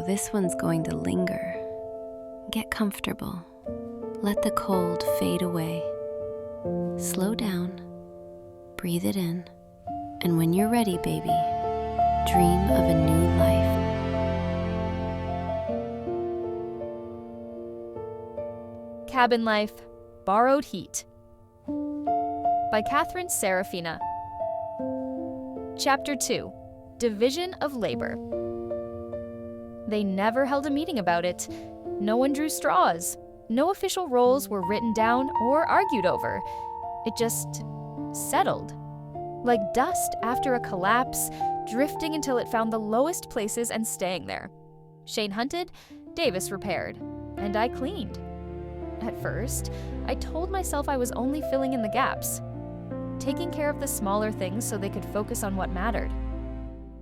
this one's going to linger. Get comfortable. Let the cold fade away. Slow down. Breathe it in. And when you're ready, baby, dream of a new life. Cabin Life, Borrowed Heat by Catherine Serafina. Chapter 2, Division of Labor. They never held a meeting about it. No one drew straws. No official roles were written down or argued over. It just settled. Like dust after a collapse, drifting until it found the lowest places and staying there. Shane hunted, Davis repaired, and I cleaned. At first, I told myself I was only filling in the gaps, taking care of the smaller things so they could focus on what mattered.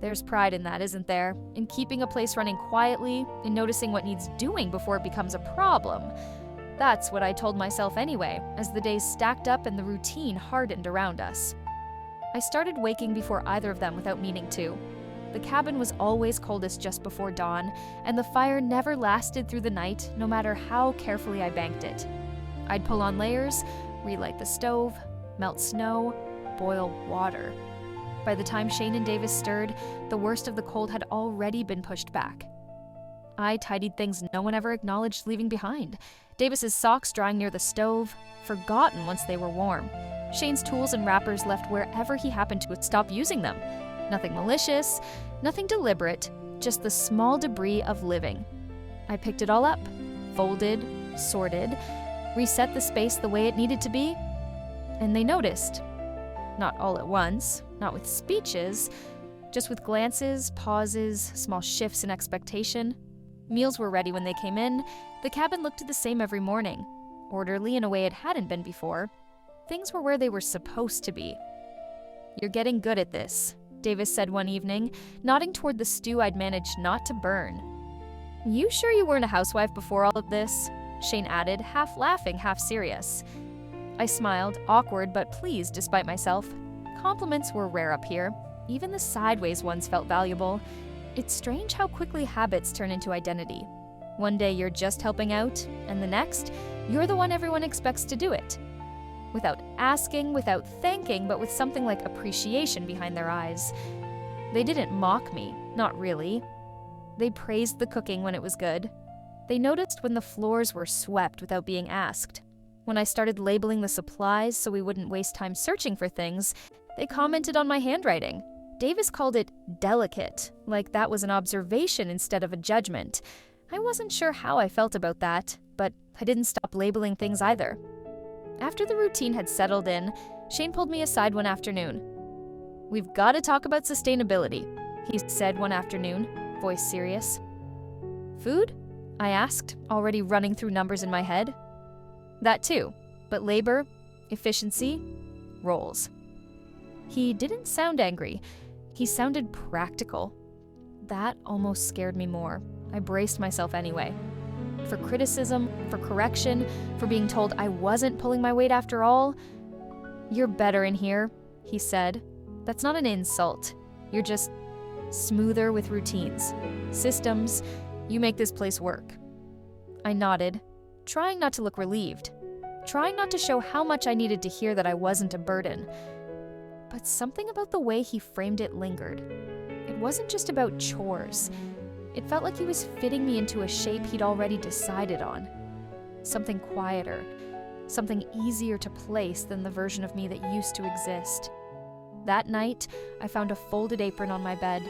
There's pride in that, isn't there? In keeping a place running quietly, in noticing what needs doing before it becomes a problem. That's what I told myself anyway, as the days stacked up and the routine hardened around us. I started waking before either of them without meaning to. The cabin was always coldest just before dawn, and the fire never lasted through the night, no matter how carefully I banked it. I'd pull on layers, relight the stove, melt snow, boil water. By the time Shane and Davis stirred, the worst of the cold had already been pushed back. I tidied things no one ever acknowledged leaving behind. Davis's socks drying near the stove, forgotten once they were warm. Shane's tools and wrappers left wherever he happened to stop using them. Nothing malicious, nothing deliberate, just the small debris of living. I picked it all up, folded, sorted, reset the space the way it needed to be, and they noticed. Not all at once, not with speeches, just with glances, pauses, small shifts in expectation. Meals were ready when they came in. The cabin looked the same every morning, orderly in a way it hadn't been before. Things were where they were supposed to be. "You're getting good at this," Davis said one evening, nodding toward the stew I'd managed not to burn. "You sure you weren't a housewife before all of this?" Shane added, half laughing, half serious. I smiled, awkward but pleased despite myself. Compliments were rare up here. Even the sideways ones felt valuable. It's strange how quickly habits turn into identity. One day you're just helping out, and the next, you're the one everyone expects to do it. Without asking, without thanking, but with something like appreciation behind their eyes. They didn't mock me, not really. They praised the cooking when it was good. They noticed when the floors were swept without being asked. When I started labeling the supplies so we wouldn't waste time searching for things, they commented on my handwriting. Davis called it delicate, like that was an observation instead of a judgment. I wasn't sure how I felt about that, but I didn't stop labeling things either. After the routine had settled in, Shane pulled me aside one afternoon. "We've got to talk about sustainability," he said one afternoon, voice serious. "Food?" I asked, already running through numbers in my head. "That too, but labor, efficiency, roles." He didn't sound angry. He sounded practical. That almost scared me more. I braced myself anyway. For criticism, for correction, for being told I wasn't pulling my weight after all. "You're better in here," he said. "That's not an insult. You're just smoother with routines, systems. You make this place work." I nodded, trying not to look relieved, trying not to show how much I needed to hear that I wasn't a burden. But something about the way he framed it lingered. It wasn't just about chores. It felt like he was fitting me into a shape he'd already decided on. Something quieter, something easier to place than the version of me that used to exist. That night, I found a folded apron on my bed,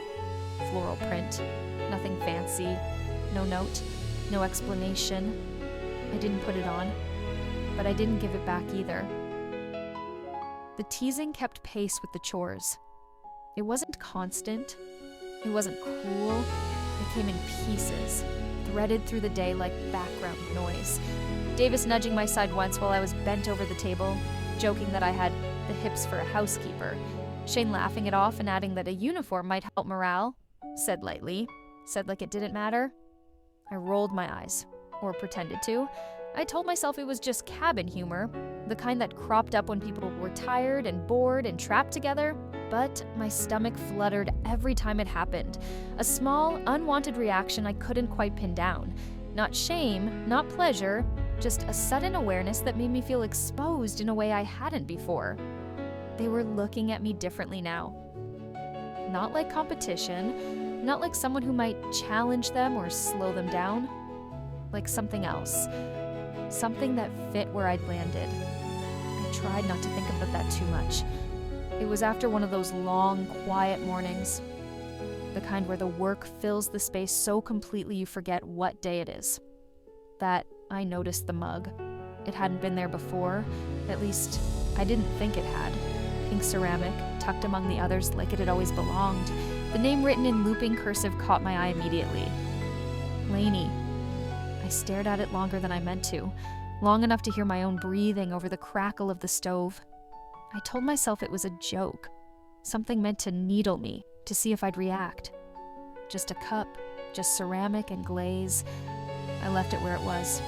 floral print, nothing fancy, no note, no explanation. I didn't put it on, but I didn't give it back either. The teasing kept pace with the chores. It wasn't constant. It wasn't cruel. It came in pieces, threaded through the day like background noise. Davis nudging my side once while I was bent over the table, joking that I had the hips for a housekeeper. Shane laughing it off and adding that a uniform might help morale. Said lightly, said like it didn't matter. I rolled my eyes, or pretended to. I told myself it was just cabin humor, the kind that cropped up when people were tired and bored and trapped together. but my stomach fluttered every time it happened. A small, unwanted reaction I couldn't quite pin down. Not shame, not pleasure, just a sudden awareness that made me feel exposed in a way I hadn't before. They were looking at me differently now. Not like competition, not like someone who might challenge them or slow them down. Like something else. Something that fit where I'd landed. I tried not to think about that too much. It was after one of those long, quiet mornings. The kind where the work fills the space so completely you forget what day it is. That I noticed the mug. It hadn't been there before. At least, I didn't think it had. Pink ceramic, tucked among the others like it had always belonged. The name written in looping cursive caught my eye immediately. Lainey. I stared at it longer than I meant to, long enough to hear my own breathing over the crackle of the stove. I told myself it was a joke, something meant to needle me, to see if I'd react. Just a cup, just ceramic and glaze. I left it where it was.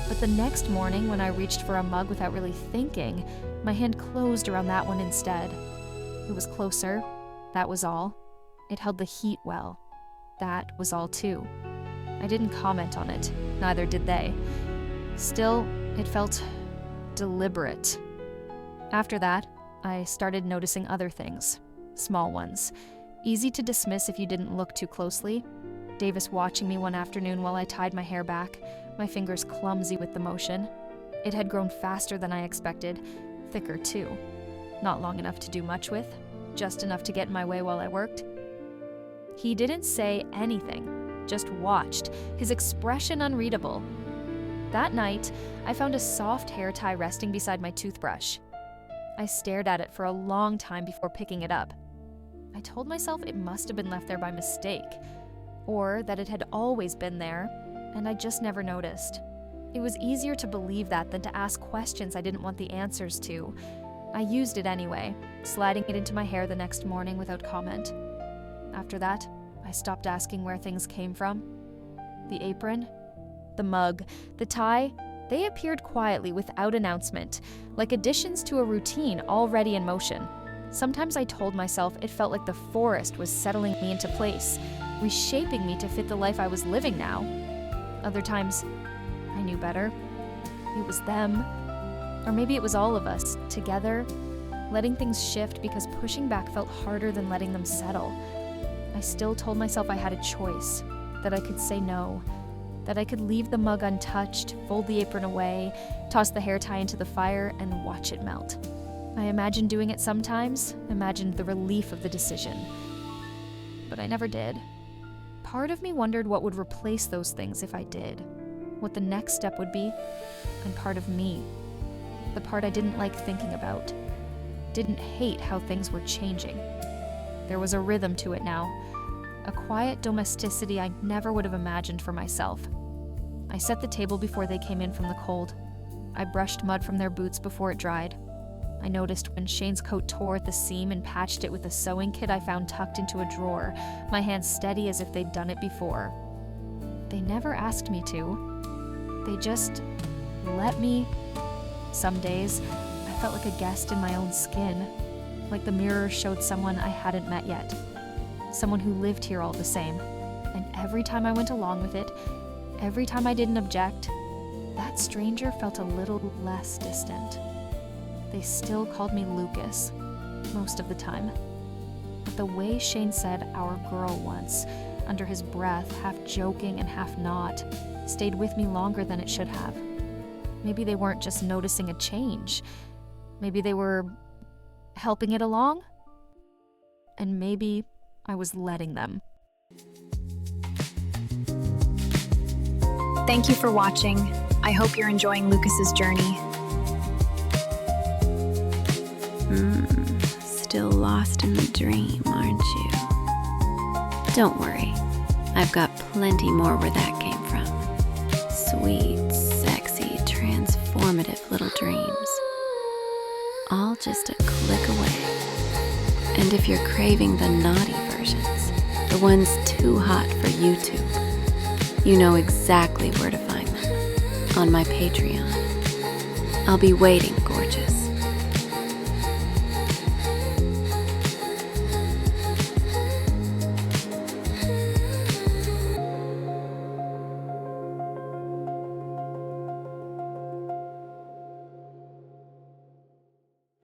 But the next morning, when I reached for a mug without really thinking, my hand closed around that one instead. It was closer, that was all. It held the heat well. That was all too. I didn't comment on it, neither did they. Still, it felt deliberate. After that, I started noticing other things, small ones, easy to dismiss if you didn't look too closely. Davis watching me one afternoon while I tied my hair back, my fingers clumsy with the motion. It had grown faster than I expected, thicker too. Not long enough to do much with, just enough to get in my way while I worked. He didn't say anything, just watched, his expression unreadable. That night, I found a soft hair tie resting beside my toothbrush. I stared at it for a long time before picking it up. I told myself it must have been left there by mistake, or that it had always been there, and I just never noticed. It was easier to believe that than to ask questions I didn't want the answers to. I used it anyway, sliding it into my hair the next morning without comment. After that, I stopped asking where things came from. The apron, the mug, the tie, they appeared quietly without announcement, like additions to a routine already in motion. Sometimes I told myself it felt like the forest was settling me into place, reshaping me to fit the life I was living now. Other times, I knew better. It was them, or maybe it was all of us, together, letting things shift because pushing back felt harder than letting them settle. I still told myself I had a choice, that I could say no, that I could leave the mug untouched, fold the apron away, toss the hair tie into the fire, and watch it melt. I imagined doing it sometimes, imagined the relief of the decision. But I never did. Part of me wondered what would replace those things if I did, what the next step would be, and part of me, the part I didn't like thinking about, didn't hate how things were changing. There was a rhythm to it now, a quiet domesticity I never would have imagined for myself. I set the table before they came in from the cold. I brushed mud from their boots before it dried. I noticed when Shane's coat tore at the seam and patched it with a sewing kit I found tucked into a drawer, my hands steady as if they'd done it before. They never asked me to. They just let me. Some days, I felt like a guest in my own skin, like the mirror showed someone I hadn't met yet, someone who lived here all the same. And every time I went along with it, every time I didn't object, that stranger felt a little less distant. They still called me Lucas, most of the time. But the way Shane said "our girl" once, under his breath, half joking and half not, stayed with me longer than it should have. Maybe they weren't just noticing a change. Maybe they were helping it along. And maybe I was letting them. Thank you for watching. I hope you're enjoying Lucas's journey. Still lost in the dream, aren't you? Don't worry, I've got plenty more where that came from. Sweet, sexy, transformative little dreams. All just a click away. And if you're craving the naughty versions, the ones too hot for YouTube, you know exactly where to find them. On my Patreon. I'll be waiting